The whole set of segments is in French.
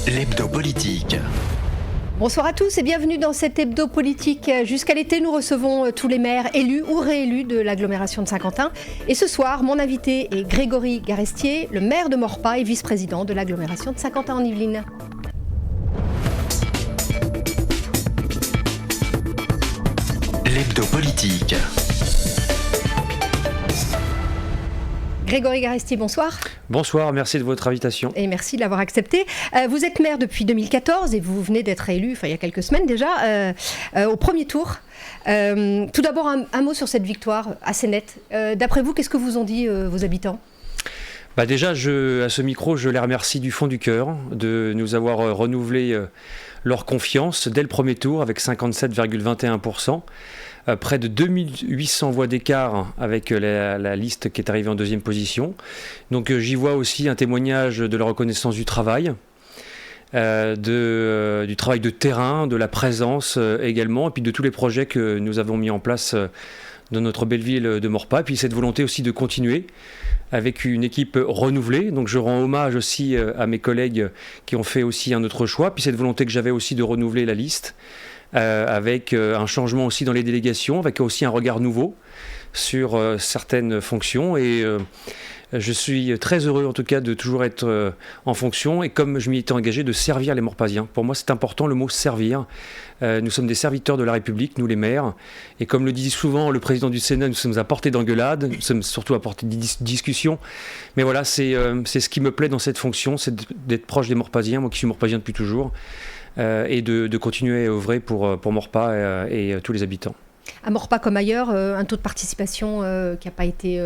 L'hebdo politique. Bonsoir à tous et bienvenue dans cet hebdo politique. Jusqu'à l'été, nous recevons tous les maires élus ou réélus de l'agglomération de Saint-Quentin. Et ce soir, mon invité est Grégory Garestier, le maire de Maurepas et vice-président de l'agglomération de Saint-Quentin en Yvelines. L'hebdo politique. Grégory Garestier, bonsoir. Bonsoir, merci de votre invitation. Et merci de l'avoir accepté. Vous êtes maire depuis 2014 et vous venez d'être élu, il y a quelques semaines déjà, au premier tour. Tout d'abord, un mot sur cette victoire assez nette. D'après vous, qu'est-ce que vous ont dit vos habitants ? Déjà, à ce micro, je les remercie du fond du cœur de nous avoir renouvelé leur confiance dès le premier tour avec 57,21%. Près de 2800 voix d'écart avec la liste qui est arrivée en deuxième position. Donc j'y vois aussi un témoignage de la reconnaissance du travail, du travail de terrain, de la présence également, et puis de tous les projets que nous avons mis en place dans notre belle ville de Maurepas, et puis cette volonté aussi de continuer avec une équipe renouvelée. Donc je rends hommage aussi à mes collègues qui ont fait aussi un autre choix, puis cette volonté que j'avais aussi de renouveler la liste. Avec un changement aussi dans les délégations, avec aussi un regard nouveau sur certaines fonctions. Et je suis très heureux en tout cas de toujours être en fonction et comme je m'y étais engagé de servir les Maurepasiens. Pour moi c'est important le mot servir. Nous sommes des serviteurs de la République, nous les maires. Et comme le dit souvent le président du Sénat, nous sommes à portée d'engueulade, nous sommes surtout à portée de discussion. Mais voilà, c'est ce qui me plaît dans cette fonction, c'est d'être proche des Maurepasiens, moi qui suis Maurepasien depuis toujours. Et de continuer à œuvrer pour Maurepas et tous les habitants. À Maurepas comme ailleurs, un taux de participation qui n'a pas été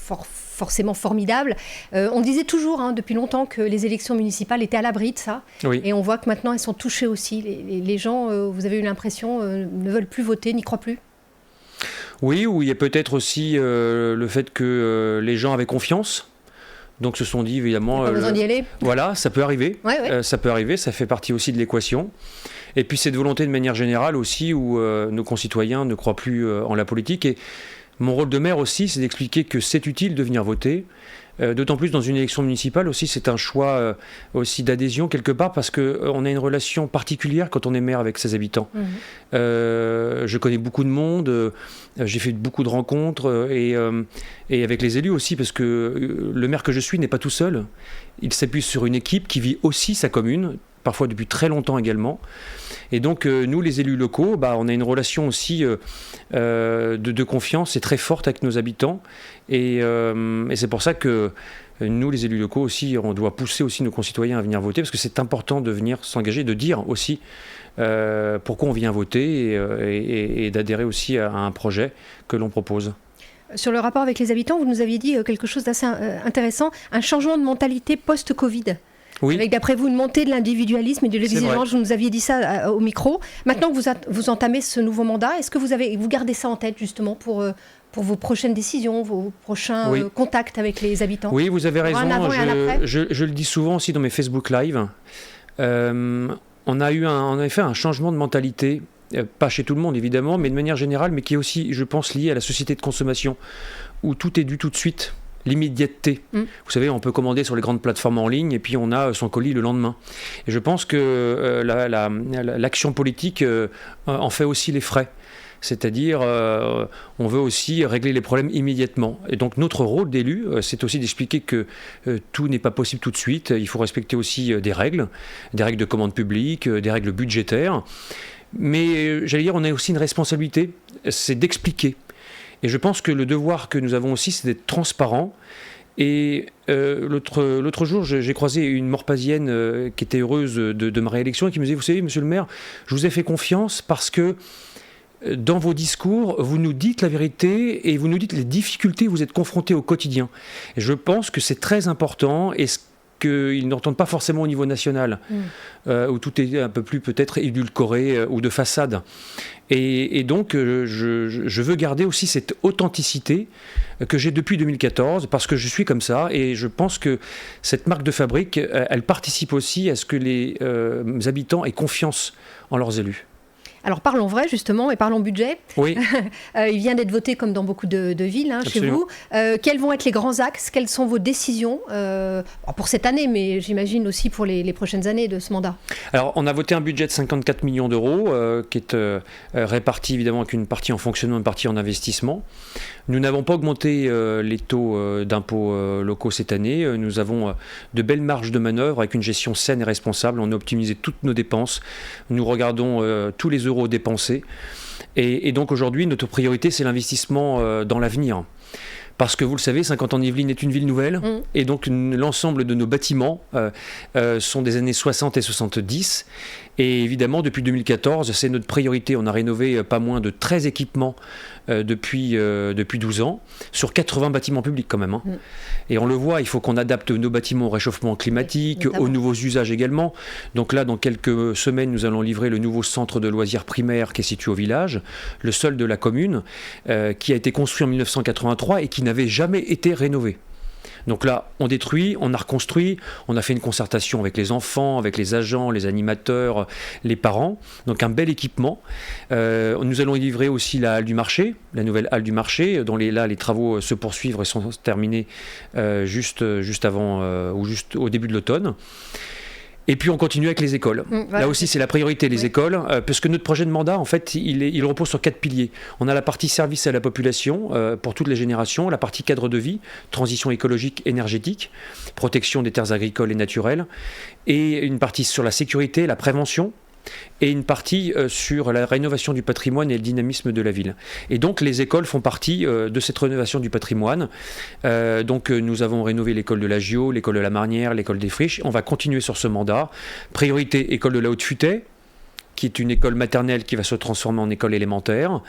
forcément formidable. On disait toujours depuis longtemps que les élections municipales étaient à l'abri de ça. Oui. Et on voit que maintenant elles sont touchées aussi. Les gens, vous avez eu l'impression, ne veulent plus voter, n'y croient plus. Oui, ou il y a peut-être aussi le fait que les gens avaient confiance. Donc se sont dit évidemment... Pas besoin d'y aller. Voilà, ça peut arriver. Ouais. Ça peut arriver, ça fait partie aussi de l'équation. Et puis cette volonté de manière générale aussi où nos concitoyens ne croient plus en la politique. Et mon rôle de maire aussi, c'est d'expliquer que c'est utile de venir voter. D'autant plus dans une élection municipale aussi, c'est un choix aussi d'adhésion quelque part parce qu'on a une relation particulière quand on est maire avec ses habitants. Je connais beaucoup de monde, j'ai fait beaucoup de rencontres et avec les élus aussi parce que le maire que je suis n'est pas tout seul. Il s'appuie sur une équipe qui vit aussi sa commune, parfois depuis très longtemps également. Et donc nous les élus locaux, on a une relation aussi de confiance et très forte avec nos habitants et c'est pour ça que nous les élus locaux aussi on doit pousser aussi nos concitoyens à venir voter parce que c'est important de venir s'engager, de dire aussi pourquoi on vient voter et d'adhérer aussi à un projet que l'on propose. Sur le rapport avec les habitants, vous nous aviez dit quelque chose d'assez intéressant, un changement de mentalité post-Covid. Oui. Avec d'après vous une montée de l'individualisme et de l'exigence, vous nous aviez dit ça au micro. Maintenant que vous entamez ce nouveau mandat, est-ce que vous gardez ça en tête justement pour vos prochaines décisions, vos prochains contacts avec les habitants ? Oui, vous avez raison. Je le dis souvent aussi dans mes Facebook Live. On a eu en effet un changement de mentalité. Pas chez tout le monde évidemment, mais de manière générale, mais qui est aussi, je pense, lié à la société de consommation, où tout est dû tout de suite. L'immédiateté. Vous savez, on peut commander sur les grandes plateformes en ligne et puis on a son colis le lendemain. Et je pense que l'action politique en fait aussi les frais. C'est-à-dire, on veut aussi régler les problèmes immédiatement. Et donc notre rôle d'élu, c'est aussi d'expliquer que tout n'est pas possible tout de suite. Il faut respecter aussi des règles de commande publique, des règles budgétaires. Mais j'allais dire, on a aussi une responsabilité, c'est d'expliquer. Et je pense que le devoir que nous avons aussi, c'est d'être transparent. Et l'autre jour, j'ai croisé une Maurepasienne qui était heureuse de ma réélection et qui me disait, vous savez, monsieur le maire, je vous ai fait confiance parce que dans vos discours, vous nous dites la vérité et vous nous dites les difficultés que vous êtes confrontés au quotidien. Et je pense que c'est très important et qu'ils n'entendent pas forcément au niveau national, où tout est un peu plus peut-être édulcoré ou de façade. Et donc, je veux garder aussi cette authenticité que j'ai depuis 2014, parce que je suis comme ça, et je pense que cette marque de fabrique, elle participe aussi à ce que les habitants aient confiance en leurs élus. Alors parlons vrai justement et parlons budget. Oui. Il vient d'être voté comme dans beaucoup de villes chez vous. Quels vont être les grands axes? Quelles sont vos décisions pour cette année, mais j'imagine aussi pour les prochaines années de ce mandat? Alors on a voté un budget de 54 millions d'euros qui est réparti évidemment avec une partie en fonctionnement, une partie en investissement. Nous n'avons pas augmenté les taux d'impôts locaux cette année. Nous avons de belles marges de manœuvre avec une gestion saine et responsable. On a optimisé toutes nos dépenses. Nous regardons tous les euros dépensés. Et donc aujourd'hui, notre priorité, c'est l'investissement dans l'avenir. Parce que vous le savez, Saint-Quentin-en-Yvelines est une ville nouvelle, et donc l'ensemble de nos bâtiments sont des années 60 et 70. Et évidemment, depuis 2014, c'est notre priorité. On a rénové pas moins de 13 équipements depuis 12 ans, sur 80 bâtiments publics quand même. Et on le voit, il faut qu'on adapte nos bâtiments au réchauffement climatique, aux nouveaux usages également. Donc là, dans quelques semaines, nous allons livrer le nouveau centre de loisirs primaire qui est situé au village, le seul de la commune, qui a été construit en 1983 et qui n'avait jamais été rénové. Donc là, on détruit, on a reconstruit, on a fait une concertation avec les enfants, avec les agents, les animateurs, les parents. Donc un bel équipement. Nous allons livrer aussi la halle du marché, la nouvelle halle du marché, dont les travaux se poursuivent et sont terminés juste avant ou juste au début de l'automne. Et puis on continue avec les écoles. Voilà. Là aussi c'est la priorité, les écoles, puisque notre projet de mandat en fait il repose sur 4 piliers. On a la partie service à la population pour toutes les générations, la partie cadre de vie, transition écologique, énergétique, protection des terres agricoles et naturelles, et une partie sur la sécurité, la prévention, et une partie sur la rénovation du patrimoine et le dynamisme de la ville. Et donc les écoles font partie de cette rénovation du patrimoine. Donc nous avons rénové l'école de la Gio, l'école de la Marnière, l'école des Friches. On va continuer sur ce mandat. Priorité, école de la Haute-Futaie, qui est une école maternelle qui va se transformer en école élémentaire,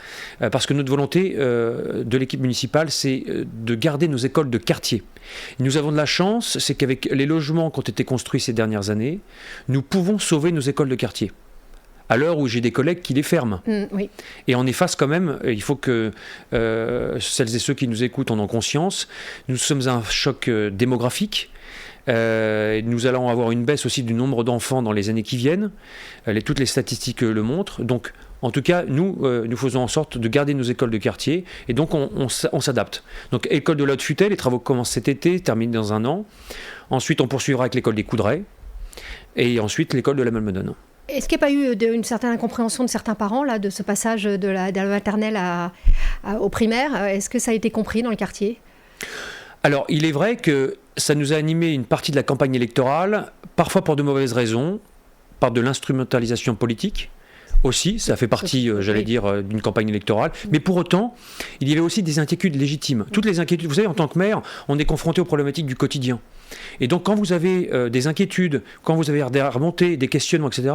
parce que notre volonté de l'équipe municipale, c'est de garder nos écoles de quartier. Nous avons de la chance, c'est qu'avec les logements qui ont été construits ces dernières années, nous pouvons sauver nos écoles de quartier. À l'heure où j'ai des collègues qui les ferment. Oui. Et on est face quand même, il faut que celles et ceux qui nous écoutent en ont conscience, nous sommes à un choc démographique. Nous allons avoir une baisse aussi du nombre d'enfants dans les années qui viennent. Toutes les statistiques le montrent. Donc, en tout cas, nous faisons en sorte de garder nos écoles de quartier. Et donc, on s'adapte. Donc, école de la Haute-Futaie, les travaux commencent cet été, terminent dans 1 an. Ensuite, on poursuivra avec l'école des Coudray. Et ensuite, l'école de la Malmedonne. Est-ce qu'il n'y a pas eu une certaine incompréhension de certains parents là, de ce passage de la maternelle au primaire? Est-ce que ça a été compris dans le quartier? Alors, il est vrai que ça nous a animé une partie de la campagne électorale, parfois pour de mauvaises raisons, par de l'instrumentalisation politique. Aussi, ça fait partie, d'une campagne électorale. Mais pour autant, il y avait aussi des inquiétudes légitimes. Toutes les inquiétudes, vous savez, en tant que maire, on est confronté aux problématiques du quotidien. Et donc, quand vous avez des inquiétudes, quand vous avez des remontées, des questionnements, etc.,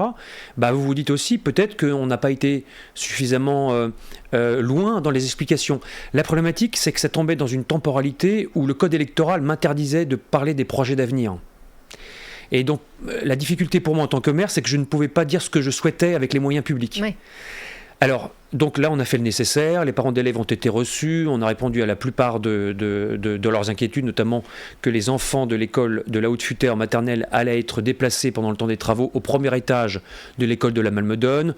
vous vous dites aussi peut-être qu'on n'a pas été suffisamment loin dans les explications. La problématique, c'est que ça tombait dans une temporalité où le code électoral m'interdisait de parler des projets d'avenir. Et donc, la difficulté pour moi en tant que maire, c'est que je ne pouvais pas dire ce que je souhaitais avec les moyens publics. Oui. Alors, donc là, on a fait le nécessaire, les parents d'élèves ont été reçus, on a répondu à la plupart de leurs inquiétudes, notamment que les enfants de l'école de la Haute-Futaie en maternelle allaient être déplacés pendant le temps des travaux au premier étage de l'école de la Malmedonne.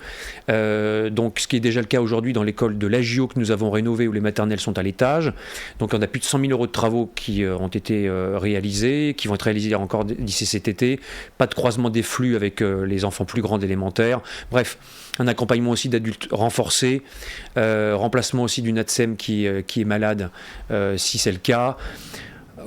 Donc, ce qui est déjà le cas aujourd'hui dans l'école de l'Agio que nous avons rénovée, où les maternelles sont à l'étage. Donc, on a plus de 100 000 € de travaux qui ont été réalisés, qui vont être réalisés encore d'ici cet été. Pas de croisement des flux avec les enfants plus grands d'élémentaire. Bref, un accompagnement aussi d'adultes renforcé, remplacement aussi d'une ATSEM qui est malade, si c'est le cas.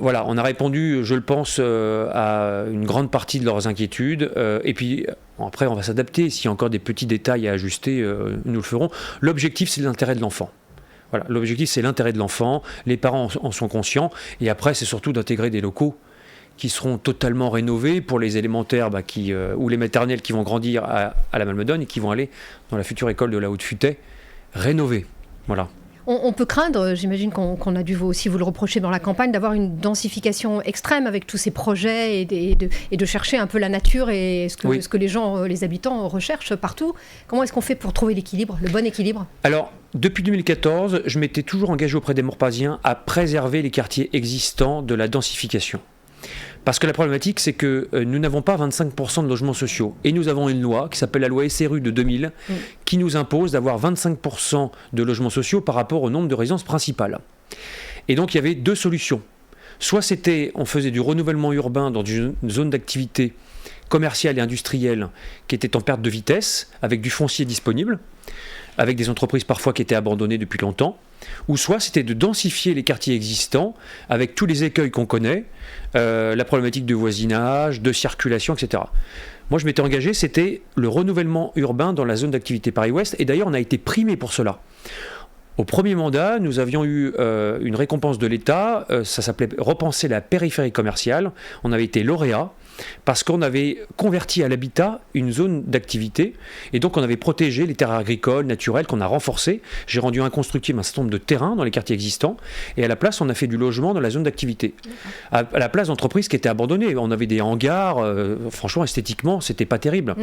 Voilà, on a répondu, je le pense, à une grande partie de leurs inquiétudes. Et puis, après, on va s'adapter. S'il y a encore des petits détails à ajuster, nous le ferons. L'objectif, c'est l'intérêt de l'enfant. Voilà, l'objectif, c'est l'intérêt de l'enfant. Les parents en sont conscients. Et après, c'est surtout d'intégrer des locaux qui seront totalement rénovés pour les élémentaires ou les maternelles qui vont grandir à la Malmedonne et qui vont aller dans la future école de la Haute-Futaie rénovée. Voilà. On peut craindre, j'imagine qu'on a dû aussi vous le reprocher dans la campagne, d'avoir une densification extrême avec tous ces projets et de chercher un peu la nature et ce que les gens, les habitants recherchent partout. Comment est-ce qu'on fait pour trouver l'équilibre, le bon équilibre? Alors, depuis 2014, je m'étais toujours engagé auprès des Morpasiens à préserver les quartiers existants de la densification. Parce que la problématique, c'est que nous n'avons pas 25% de logements sociaux. Et nous avons une loi qui s'appelle la loi SRU de 2000, qui nous impose d'avoir 25% de logements sociaux par rapport au nombre de résidences principales. Et donc, il y avait deux solutions. Soit on faisait du renouvellement urbain dans une zone d'activité commerciale et industrielle qui était en perte de vitesse, avec du foncier disponible, avec des entreprises parfois qui étaient abandonnées depuis longtemps, ou soit c'était de densifier les quartiers existants avec tous les écueils qu'on connaît, la problématique de voisinage, de circulation, etc. Moi, je m'étais engagé, c'était le renouvellement urbain dans la zone d'activité Paris-Ouest, et d'ailleurs, on a été primé pour cela. Au premier mandat, nous avions eu une récompense de l'État, ça s'appelait Repenser la périphérie commerciale. On avait été lauréat parce qu'on avait converti à l'habitat une zone d'activité et donc on avait protégé les terres agricoles, naturelles, qu'on a renforcées. J'ai rendu inconstructible un certain nombre de terrains dans les quartiers existants et à la place, on a fait du logement dans la zone d'activité. À la place d'entreprises qui étaient abandonnées. On avait des hangars, franchement, esthétiquement, c'était pas terrible.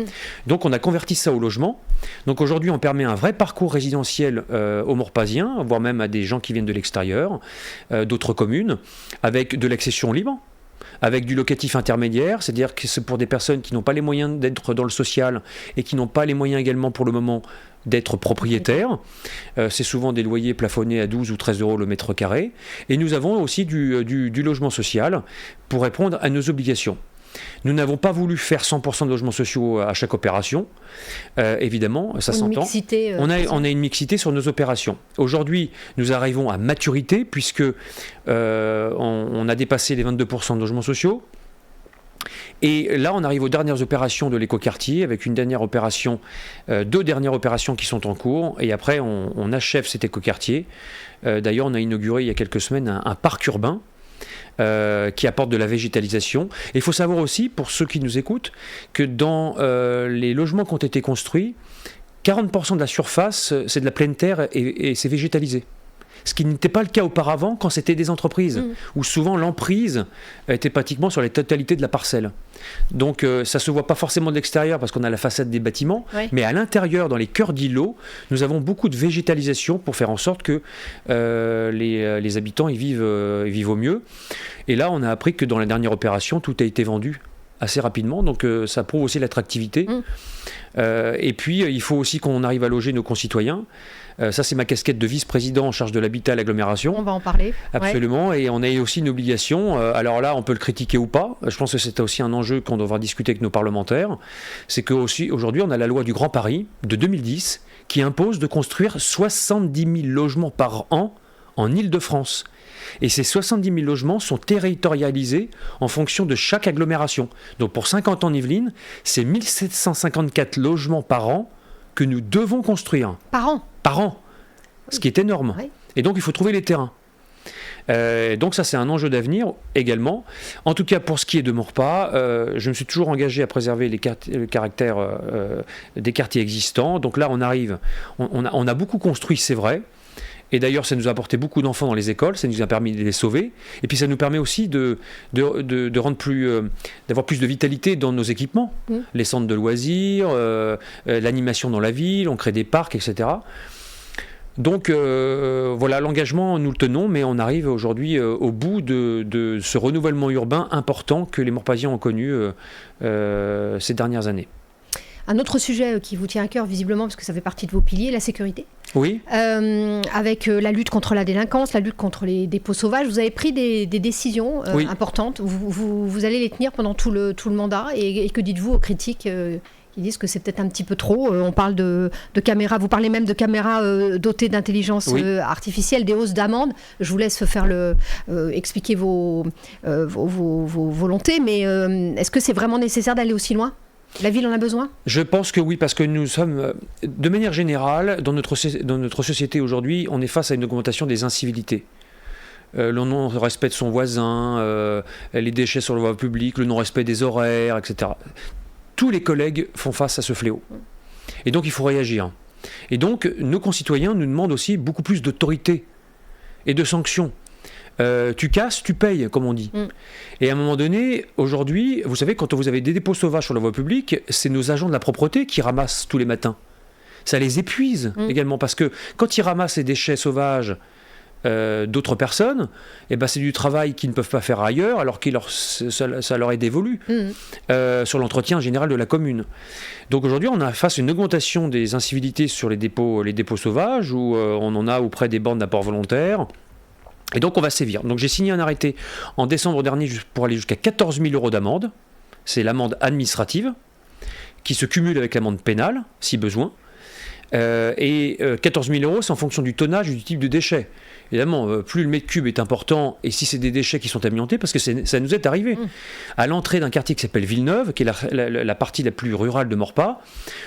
Donc on a converti ça au logement. Donc aujourd'hui, on permet un vrai parcours résidentiel aux Morpasiens, voire même à des gens qui viennent de l'extérieur, d'autres communes, avec de l'accession libre, avec du locatif intermédiaire, c'est-à-dire que c'est pour des personnes qui n'ont pas les moyens d'être dans le social et qui n'ont pas les moyens également pour le moment d'être propriétaires. C'est souvent des loyers plafonnés à 12 ou 13 euros le mètre carré. Et nous avons aussi du logement social pour répondre à nos obligations. Nous n'avons pas voulu faire 100% de logements sociaux à chaque opération, évidemment, ça s'entend. On a une mixité sur nos opérations. Aujourd'hui, nous arrivons à maturité, puisque on a dépassé les 22% de logements sociaux. Et là, on arrive aux dernières opérations de l'écoquartier, avec une dernière opération, deux dernières opérations qui sont en cours, et après, on achève cet écoquartier. D'ailleurs, on a inauguré il y a quelques semaines un parc urbain, qui apporte de la végétalisation. Et il faut savoir aussi, pour ceux qui nous écoutent, que dans les logements qui ont été construits, 40% de la surface, c'est de la pleine terre et c'est végétalisé. Ce qui n'était pas le cas auparavant quand c'était des entreprises, où souvent l'emprise était pratiquement sur la totalité de la parcelle. Donc ça ne se voit pas forcément de l'extérieur parce qu'on a la façade des bâtiments, mais à l'intérieur, dans les cœurs d'îlots, nous avons beaucoup de végétalisation pour faire en sorte que les habitants y vivent au mieux. Et là, on a appris que dans la dernière opération, tout a été vendu assez rapidement, donc ça prouve aussi l'attractivité. Et puis, il faut aussi qu'on arrive à loger nos concitoyens. Ça, c'est ma casquette de vice-président en charge de l'habitat à l'agglomération. On va en parler. Absolument, et on a aussi une obligation. Alors là, on peut le critiquer ou pas. Je pense que c'est aussi un enjeu qu'on devra discuter avec nos parlementaires. C'est qu'aujourd'hui, on a la loi du Grand Paris de 2010 qui impose de construire 70 000 logements par an en Île-de-France. Et ces 70 000 logements sont territorialisés en fonction de chaque agglomération. Donc pour 50 ans en Yvelines, c'est 1754 logements par an que nous devons construire. Par an ? Par an, ce qui est énorme. Oui. Et donc il faut trouver les terrains. Donc ça c'est un enjeu d'avenir également. En tout cas pour ce qui est de Maurepas, je me suis toujours engagé à préserver le caractère des quartiers existants. Donc là on a beaucoup construit, c'est vrai. Et d'ailleurs, ça nous a apporté beaucoup d'enfants dans les écoles, ça nous a permis de les sauver. Et puis ça nous permet aussi d'avoir plus de vitalité dans nos équipements. Les centres de loisirs, l'animation dans la ville, on crée des parcs, etc. Donc voilà, l'engagement, nous le tenons, mais on arrive aujourd'hui au bout de ce renouvellement urbain important que les Morpasiens ont connu ces dernières années. Un autre sujet qui vous tient à cœur, visiblement, parce que ça fait partie de vos piliers, la sécurité. Oui. Avec la lutte contre la délinquance, la lutte contre les dépôts sauvages, vous avez pris des décisions importantes. Vous allez les tenir pendant tout le mandat. Et que dites-vous aux critiques qui disent que c'est peut-être un petit peu trop? On parle de caméras, vous parlez même de caméras dotées d'intelligence artificielle, des hausses d'amende. Je vous laisse faire expliquer vos volontés, mais est-ce que c'est vraiment nécessaire d'aller aussi loin? La ville en a besoin ? Je pense que oui, parce que nous sommes, de manière générale, dans notre société aujourd'hui, on est face à une augmentation des incivilités. Le non-respect de son voisin, les déchets sur la voie publique, le non-respect des horaires, etc. Tous les collègues font face à ce fléau. Et donc il faut réagir. Et donc nos concitoyens nous demandent aussi beaucoup plus d'autorité et de sanctions. Tu casses, tu payes, comme on dit. Et à un moment donné, aujourd'hui, vous savez, quand vous avez des dépôts sauvages sur la voie publique, c'est nos agents de la propreté qui ramassent tous les matins. Ça les épuise également, parce que quand ils ramassent les déchets sauvages d'autres personnes, c'est du travail qu'ils ne peuvent pas faire ailleurs, alors que ça leur est dévolu sur l'entretien général de la commune. Donc aujourd'hui, on a face à une augmentation des incivilités sur les dépôts sauvages, où on en a auprès des bandes d'apport volontaire. Et donc on va sévir. Donc j'ai signé un arrêté en décembre dernier pour aller jusqu'à 14 000 € d'amende. C'est l'amende administrative, qui se cumule avec l'amende pénale, si besoin. 14 000 €, c'est en fonction du tonnage et du type de déchets. Évidemment, plus le mètre cube est important, et si c'est des déchets qui sont amiantés, parce que ça nous est arrivé. À l'entrée d'un quartier qui s'appelle Villeneuve, qui est la partie la plus rurale de Maurepas,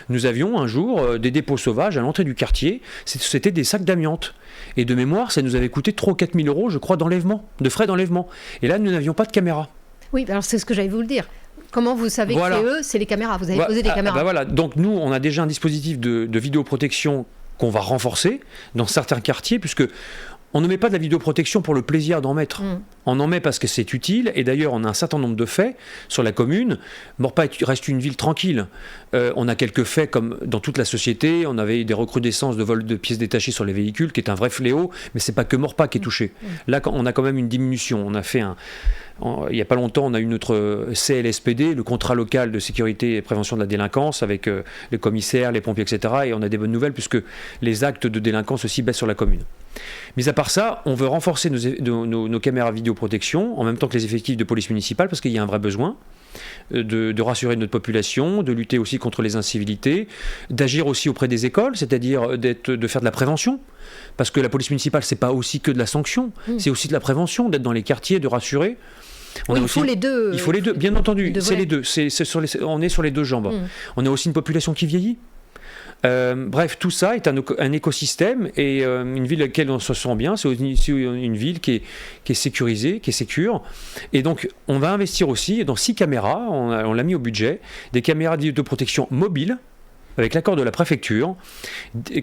nous avions un jour des dépôts sauvages à l'entrée du quartier. C'était des sacs d'amiante. Et de mémoire, ça nous avait coûté 3 ou 4 000 €, je crois, de frais d'enlèvement. Et là, nous n'avions pas de caméra. Oui, alors c'est ce que j'allais vous le dire. Comment vous savez que c'est eux? C'est les caméras. Vous avez posé des caméras. Voilà. Donc nous, on a déjà un dispositif de vidéoprotection qu'on va renforcer dans certains quartiers, puisque on ne met pas de la vidéoprotection pour le plaisir d'en mettre. On en met parce que c'est utile, et d'ailleurs on a un certain nombre de faits sur la commune. Maurepas reste une ville tranquille. On a quelques faits comme dans toute la société. On avait des recrudescences de vol de pièces détachées sur les véhicules, qui est un vrai fléau, mais c'est pas que Maurepas qui est touché. Là, on a quand même une diminution. On a fait il n'y a pas longtemps, on a eu notre CLSPD, le contrat local de sécurité et prévention de la délinquance, avec les commissaires, les pompiers, etc. Et on a des bonnes nouvelles, puisque les actes de délinquance aussi baissent sur la commune. Mais à part ça, on veut renforcer nos caméras vidéoprotection, en même temps que les effectifs de police municipale, parce qu'il y a un vrai besoin de rassurer notre population, de lutter aussi contre les incivilités, d'agir aussi auprès des écoles, c'est-à-dire de faire de la prévention. Parce que la police municipale, c'est pas aussi que de la sanction, c'est aussi de la prévention, d'être dans les quartiers, de rassurer. Il faut les deux. Il faut les deux, bien entendu. C'est les deux. On est sur les deux jambes. On a aussi une population qui vieillit. Bref, tout ça est un écosystème, et une ville à laquelle on se sent bien, c'est aussi une ville qui est sécurisée, qui est sécure. Et donc, on va investir aussi dans 6 caméras, on l'a mis au budget, des caméras de vidéoprotection mobiles, avec l'accord de la préfecture,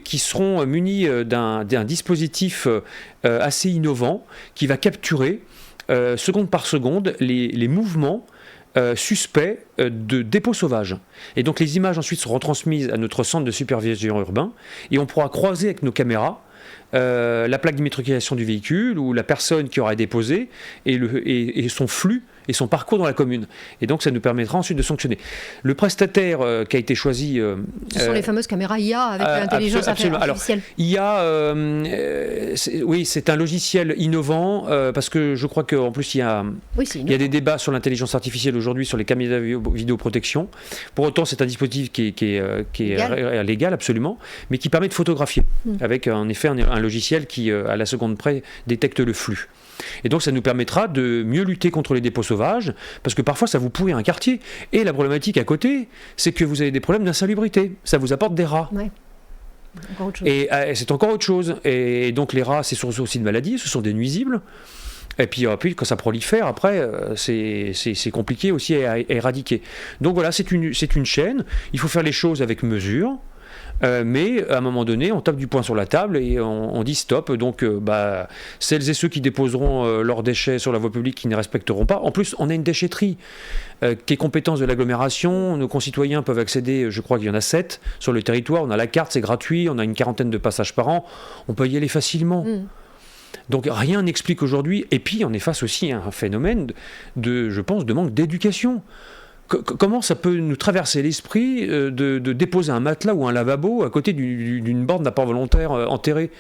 qui seront munis d'un dispositif assez innovant, qui va capturer seconde par seconde les mouvements suspects de dépôts sauvages. Et donc les images ensuite seront transmises à notre centre de supervision urbain, et on pourra croiser avec nos caméras la plaque d'immatriculation du véhicule, ou la personne qui aura déposé, et son flux et son parcours dans la commune. Et donc ça nous permettra ensuite de sanctionner. Le prestataire qui a été choisi... Ce sont les fameuses caméras IA avec l'intelligence artificielle. Alors, IA, oui, c'est un logiciel innovant, parce que je crois qu'en plus il y a des débats sur l'intelligence artificielle aujourd'hui, sur les caméras vidéoprotection. Pour autant, c'est un dispositif qui est légal, absolument, mais qui permet de photographier, avec en effet un logiciel qui, à la seconde près, détecte le flux. Et donc ça nous permettra de mieux lutter contre les dépôts sauvages, parce que parfois ça vous pourrit un quartier. Et la problématique à côté, c'est que vous avez des problèmes d'insalubrité. Ça vous apporte des rats. Ouais. Encore autre chose. Et c'est encore autre chose. Et donc les rats, c'est source aussi de maladies, ce sont des nuisibles. Et puis quand ça prolifère, après, c'est compliqué aussi à éradiquer. Donc voilà, c'est une chaîne. Il faut faire les choses avec mesure. Mais à un moment donné, on tape du poing sur la table et on dit stop. Donc, celles et ceux qui déposeront leurs déchets sur la voie publique, qui ne respecteront pas. En plus, on a une déchetterie qui est compétence de l'agglomération. Nos concitoyens peuvent accéder, je crois qu'il y en a 7 sur le territoire. On a la carte, c'est gratuit. On a une 40aine de passages par an. On peut y aller facilement. Donc rien n'explique aujourd'hui. Et puis, on est face aussi à un phénomène je pense, de manque d'éducation. Comment ça peut nous traverser l'esprit de déposer un matelas ou un lavabo à côté d'une borne d'apport volontaire enterrée?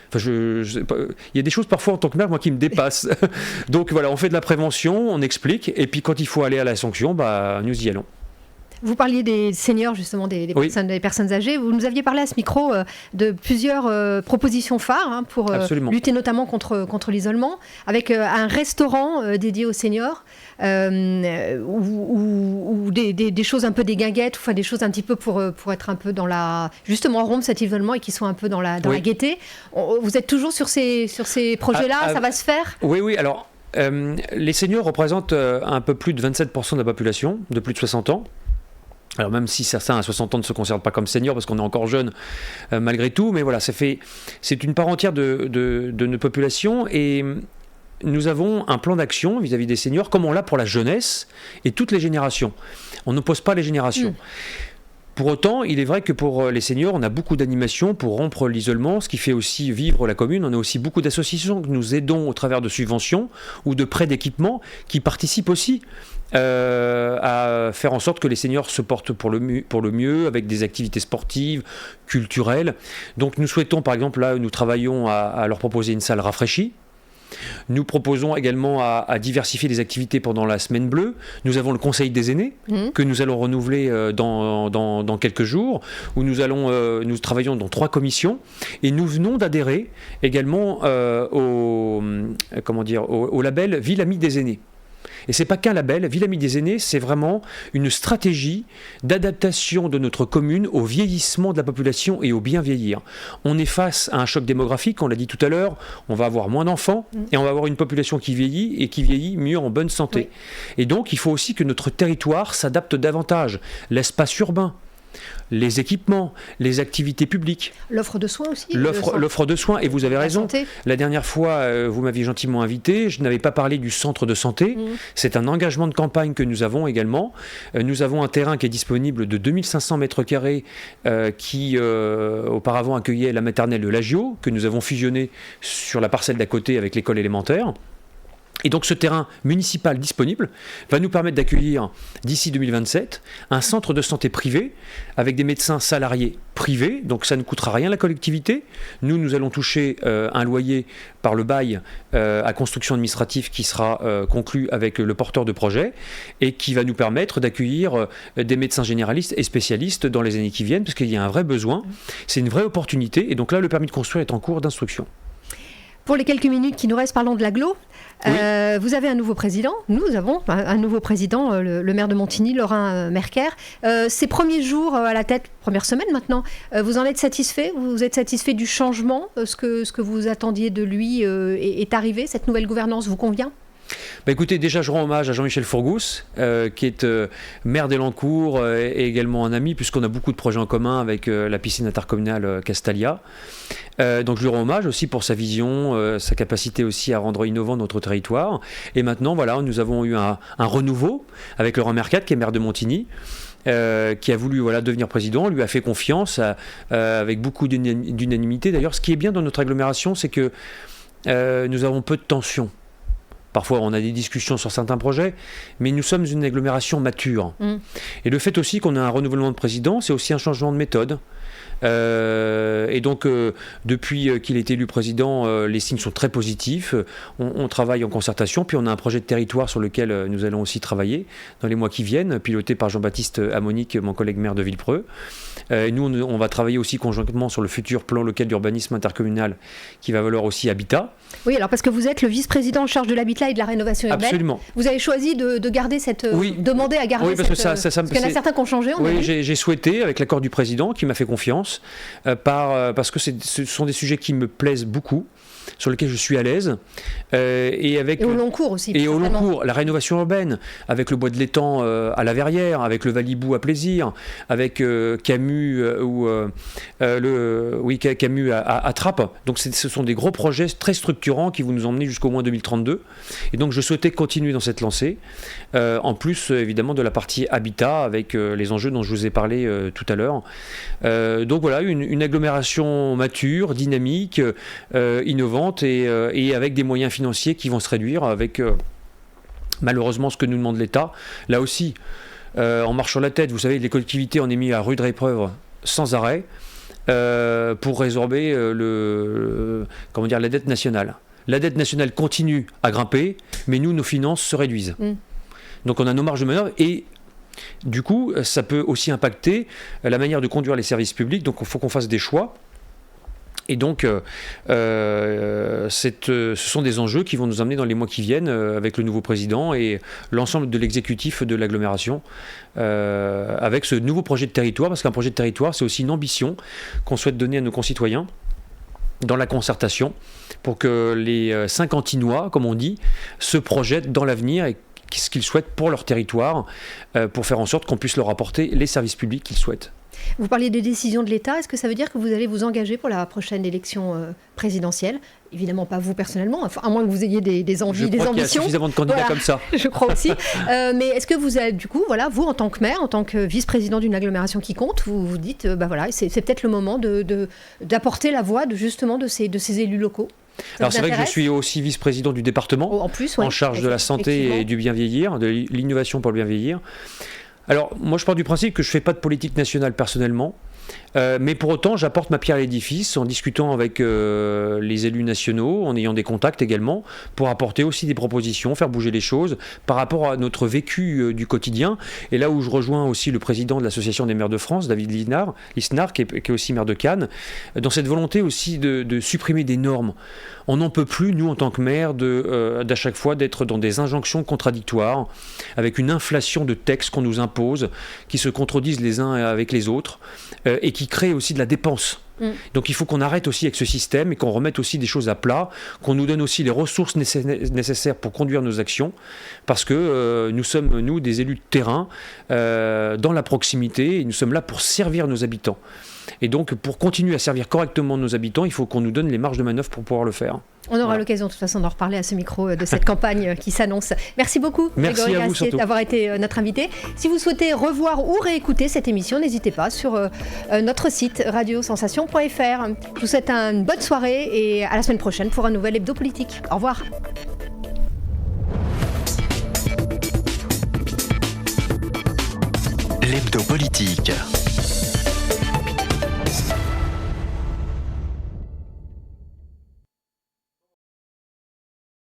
Enfin, il y a des choses parfois en tant que maire, moi, qui me dépassent. Donc voilà, on fait de la prévention, on explique, et puis quand il faut aller à la sanction, nous y allons. Vous parliez des seniors, justement, des personnes âgées. Vous nous aviez parlé à ce micro de plusieurs propositions phares pour lutter notamment contre l'isolement, avec un restaurant dédié aux seniors, ou des choses un peu des guinguettes, enfin des choses un petit peu pour être un peu dans justement rompre cet isolement et qui sont un peu dans la gaieté. Vous êtes toujours sur ces projets-là, ça va se faire? Oui, alors les seniors représentent un peu plus de 27% de la population de plus de 60 ans. Alors même si certains à 60 ans ne se considèrent pas comme seniors parce qu'on est encore jeune malgré tout, mais voilà, c'est une part entière de notre population, et nous avons un plan d'action vis-à-vis des seniors comme on l'a pour la jeunesse et toutes les générations. On n'oppose pas les générations. Pour autant, il est vrai que pour les seniors, on a beaucoup d'animations pour rompre l'isolement, ce qui fait aussi vivre la commune. On a aussi beaucoup d'associations que nous aidons au travers de subventions ou de prêts d'équipement qui participent aussi à faire en sorte que les seniors se portent pour le mieux avec des activités sportives, culturelles. Donc nous souhaitons, par exemple, là, nous travaillons à leur proposer une salle rafraîchie. Nous proposons également à diversifier les activités pendant la semaine bleue. Nous avons le conseil des aînés que nous allons renouveler dans quelques jours, où nous travaillons dans 3 commissions et nous venons d'adhérer également au label Ville Amie des aînés. Et c'est pas qu'un label, Ville Amie des aînés, c'est vraiment une stratégie d'adaptation de notre commune au vieillissement de la population et au bien vieillir. On est face à un choc démographique, on l'a dit tout à l'heure, on va avoir moins d'enfants et on va avoir une population qui vieillit et qui vieillit mieux en bonne santé. Oui. Et donc il faut aussi que notre territoire s'adapte davantage. L'espace urbain, les équipements, les activités publiques. L'offre de soins aussi. L'offre de soins, et vous avez raison. Santé. La dernière fois, vous m'aviez gentiment invité, je n'avais pas parlé du centre de santé. C'est un engagement de campagne que nous avons également. Nous avons un terrain qui est disponible de 2500 mètres carrés qui auparavant accueillait la maternelle de l'Agio, que nous avons fusionné sur la parcelle d'à côté avec l'école élémentaire. Et donc ce terrain municipal disponible va nous permettre d'accueillir d'ici 2027 un centre de santé privé avec des médecins salariés privés, donc ça ne coûtera rien à la collectivité. Nous allons toucher un loyer par le bail à construction administrative qui sera conclu avec le porteur de projet et qui va nous permettre d'accueillir des médecins généralistes et spécialistes dans les années qui viennent parce qu'il y a un vrai besoin, c'est une vraie opportunité et donc là le permis de construire est en cours d'instruction. Pour les quelques minutes qui nous restent, parlons de l'agglo. Oui. Vous avez un nouveau président, nous avons un nouveau président, le maire de Montigny, Laurent Merker. Ses premiers jours à la tête, première semaine maintenant, vous en êtes satisfait ? Vous êtes satisfait du changement ? Ce que vous attendiez de lui est arrivé ? Cette nouvelle gouvernance vous convient ? Écoutez, déjà je rends hommage à Jean-Michel Fourgousse, qui est maire d'Elancourt et également un ami, puisqu'on a beaucoup de projets en commun avec la piscine intercommunale Castalia. Donc je lui rends hommage aussi pour sa vision, sa capacité aussi à rendre innovant notre territoire. Et maintenant, voilà, nous avons eu un renouveau avec Laurent Mercat, qui est maire de Montigny. Qui a voulu devenir président, lui a fait confiance avec beaucoup d'unanimité. D'ailleurs, ce qui est bien dans notre agglomération, c'est que nous avons peu de tensions. Parfois, on a des discussions sur certains projets, mais nous sommes une agglomération mature. Et le fait aussi qu'on a un renouvellement de président, c'est aussi un changement de méthode. Et donc, depuis qu'il est élu président, les signes sont très positifs. On travaille en concertation, puis on a un projet de territoire sur lequel nous allons aussi travailler dans les mois qui viennent, piloté par Jean-Baptiste Amonique, mon collègue maire de Villepreux. Nous, on va travailler aussi conjointement sur le futur plan local d'urbanisme intercommunal qui va valoir aussi Habitat. Oui, alors parce que vous êtes le vice-président en charge de l'habitat et de la rénovation urbaine. Absolument. Vous avez choisi de garder cette... demander à garder parce cette... parce qu'il y en a certains qui ont changé. J'ai souhaité, avec l'accord du président, qui m'a fait confiance, parce que ce sont des sujets qui me plaisent beaucoup, sur lesquels je suis à l'aise. Et au long cours aussi. Et au long cours, la rénovation urbaine, avec le bois de l'étang à la Verrière, avec le Valibou à Plaisir, avec Camus Camus à Trappes. Donc ce sont des gros projets très structurants qui vont nous emmener jusqu'au moins 2032. Et donc je souhaitais continuer dans cette lancée, en plus évidemment de la partie habitat, avec les enjeux dont je vous ai parlé tout à l'heure. Donc voilà, une agglomération mature, dynamique, innovante et avec des moyens financiers qui vont se réduire avec malheureusement ce que nous demande l'État. Là aussi, on marche sur la tête. Vous savez, les collectivités, on est mis à rude épreuve sans arrêt pour résorber la dette nationale. La dette nationale continue à grimper, mais nous, nos finances se réduisent. Donc on a nos marges de manœuvre et du coup, ça peut aussi impacter la manière de conduire les services publics. Donc il faut qu'on fasse des choix. Et donc, ce sont des enjeux qui vont nous amener dans les mois qui viennent avec le nouveau président et l'ensemble de l'exécutif de l'agglomération avec ce nouveau projet de territoire, parce qu'un projet de territoire, c'est aussi une ambition qu'on souhaite donner à nos concitoyens dans la concertation pour que les Saint-Cantinois, comme on dit, se projettent dans l'avenir et ce qu'ils souhaitent pour leur territoire, pour faire en sorte qu'on puisse leur apporter les services publics qu'ils souhaitent. Vous parliez des décisions de l'État. Est-ce que ça veut dire que vous allez vous engager pour la prochaine élection présidentielle ? Évidemment pas vous personnellement, à moins que vous ayez des envies, des ambitions. Il y a suffisamment de candidats comme ça. Je crois aussi. Mais est-ce que vous avez, du coup, vous en tant que maire, en tant que vice-président d'une agglomération qui compte, vous vous dites, c'est peut-être le moment d'apporter la voix de ces élus locaux ? Alors c'est vrai que je suis aussi vice-président du département, en charge de la santé et du bien vieillir, de l'innovation pour le bien vieillir. Alors, moi, je pars du principe que je ne fais pas de politique nationale personnellement, mais pour autant, j'apporte ma pierre à l'édifice en discutant avec les élus nationaux, en ayant des contacts également, pour apporter aussi des propositions, faire bouger les choses par rapport à notre vécu du quotidien. Et là où je rejoins aussi le président de l'Association des maires de France, David Lisnard, qui est aussi maire de Cannes, dans cette volonté aussi de supprimer des normes. On n'en peut plus, nous, en tant que maire, d'à chaque fois d'être dans des injonctions contradictoires, avec une inflation de textes qu'on nous impose, qui se contredisent les uns avec les autres, et qui créent aussi de la dépense. Donc il faut qu'on arrête aussi avec ce système et qu'on remette aussi des choses à plat, qu'on nous donne aussi les ressources nécessaires pour conduire nos actions, parce que nous sommes, nous, des élus de terrain, dans la proximité, et nous sommes là pour servir nos habitants. Et donc, pour continuer à servir correctement nos habitants, il faut qu'on nous donne les marges de manœuvre pour pouvoir le faire. On aura l'occasion, de toute façon, d'en reparler à ce micro de cette campagne qui s'annonce. Merci beaucoup, Grégory Gassier, d'avoir été notre invité. Si vous souhaitez revoir ou réécouter cette émission, n'hésitez pas sur notre site radiosensation.fr. Je vous souhaite une bonne soirée et à la semaine prochaine pour un nouvel Hebdo Politique. Au revoir. L'Hebdo Politique.